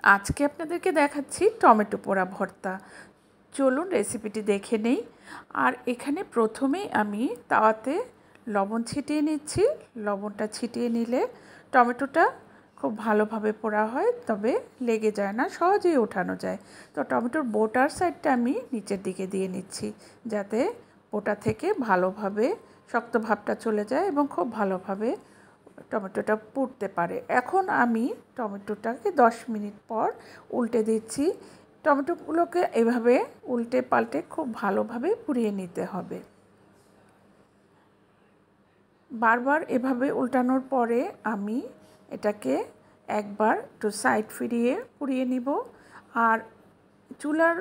আজকে আপনাদেরকে দেখাচ্ছি টমেটো পোড়া ভর্তা। চলুন রেসিপিটি দেখে নেই। আর এখানে প্রথমেই আমি তাওয়াতে লবণ ছিটিয়ে নিচ্ছি। লবণটা ছিটিয়ে নিলে টমেটোটা খুব ভালোভাবে পোড়া হয়, তবে লেগে যায় না, সহজেই ওঠানো যায়। তো টমেটোর বোটার সাইডটা আমি নিচের দিকে দিয়ে নিচ্ছি, যাতে বোটা থেকে ভালোভাবে শক্ত ভাবটা চলে যায় এবং খুব ভালোভাবে টমেটোটা পুড়তে পারে। এখন আমি টমেটোটাকে 10 মিনিট পর উল্টে দিচ্ছি। টমেটোগুলোকে এভাবে উল্টে পাল্টে খুব ভালোভাবে পুড়িয়ে নিতে হবে। বারবার এভাবে উল্টানোর পরে আমি এটাকে একবার একটু সাইড ফিরিয়ে পুড়িয়ে নিব। আর চুলার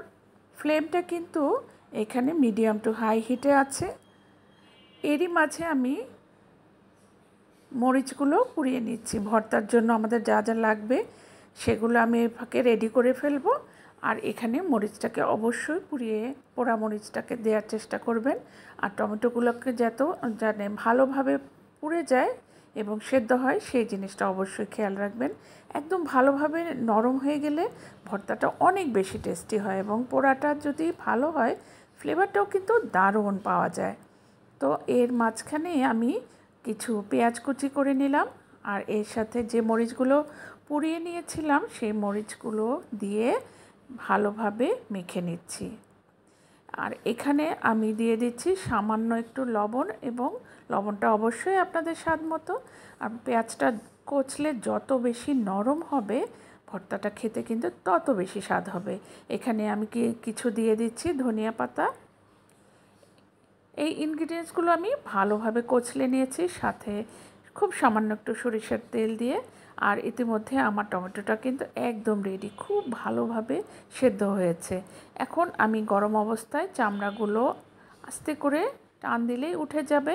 ফ্লেমটা কিন্তু এখানে মিডিয়াম টু হাই হিটে আছে। এরই মাঝে আমি মরিচগুলো পুড়িয়ে নিচ্ছি। ভর্তার জন্য আমাদের যা যা লাগবে সেগুলো আমি এর ফাঁকে রেডি করে ফেলবো। আর এখানে মরিচটাকে অবশ্যই পোড়া মরিচটাকে দেওয়ার চেষ্টা করবেন। আর টমেটোগুলোকে যাতে ভালোভাবে পুড়ে যায় এবং সেদ্ধ হয় সেই জিনিসটা অবশ্যই খেয়াল রাখবেন। একদম ভালোভাবে নরম হয়ে গেলে ভর্তাটা অনেক বেশি টেস্টি হয় এবং পোড়াটা যদি ভালো হয় ফ্লেভারটাও কিন্তু দারুণ পাওয়া যায়। তো এর মাঝখানে আমি কিছু পেঁয়াজ কুচি করে নিলাম, আর এর সাথে যে মরিচগুলো পুড়িয়ে নিয়েছিলাম সেই মরিচগুলো দিয়ে ভালোভাবে মেখে নিচ্ছি। আর এখানে আমি দিয়ে দিচ্ছি সামান্য একটু লবণ, এবং লবণটা অবশ্যই আপনাদের স্বাদ মতো। আর পেঁয়াজটা কচলে যত বেশি নরম হবে ভর্তাটা খেতে কিন্তু তত বেশি স্বাদ হবে। এখানে আমি কিছু দিয়ে দিচ্ছি ধনিয়া পাতা। এই ইনগ্রিডিয়েন্টসগুলো আমি ভালোভাবে কচলে নিয়েছি, সাথে খুব সামান্য একটু সরিষার তেল দিয়ে। আর ইতিমধ্যে আমার টমেটোটা কিন্তু একদম রেডি, খুব ভালোভাবে সেদ্ধ হয়েছে। এখন আমি গরম অবস্থায় চামড়াগুলো আস্তে করে টান দিলেই উঠে যাবে।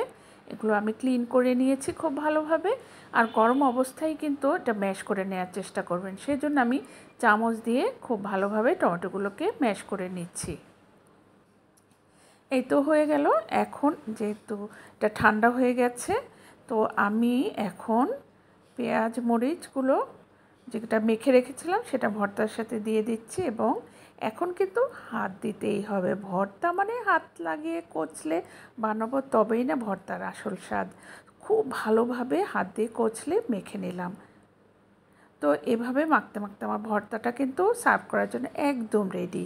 এগুলো আমি ক্লিন করে নিয়েছি খুব ভালোভাবে। আর গরম অবস্থায় কিন্তু এটা ম্যাশ করে নেওয়ার চেষ্টা করবেন, সেই জন্য আমি চামচ দিয়ে খুব ভালোভাবে টমেটোগুলোকে ম্যাশ করে নিচ্ছি। এই তো হয়ে গেল। এখন যেহেতু এটা ঠান্ডা হয়ে গেছে, তো আমি এখন পেঁয়াজ মরিচগুলো যেটা মেখে রেখেছিলাম সেটা ভর্তার সাথে দিয়ে দিচ্ছি। এবং এখন কিন্তু হাত দিতেই হবে, ভর্তা মানে হাত লাগিয়ে কচলে বানাবো, তবেই না ভর্তার আসল স্বাদ। খুব ভালোভাবে হাত দিয়ে কচলে মেখে নিলাম। তো এভাবে মাখতে মাখতে আমার ভর্তাটা কিন্তু সার্ভ করার জন্য একদম রেডি।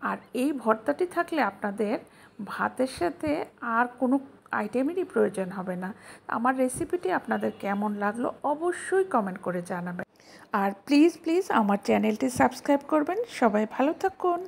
আর এই ভর্তাটি থাকলে আপনাদের ভাতের সাথে আর কোনো আইটেমেরই প্রয়োজন হবে না। আমার রেসিপিটি আপনাদের কেমন লাগলো অবশ্যই কমেন্ট করে জানাবেন। আর প্লিজ আমার চ্যানেলটি সাবস্ক্রাইব করবেন। সবাই ভালো থাকুন।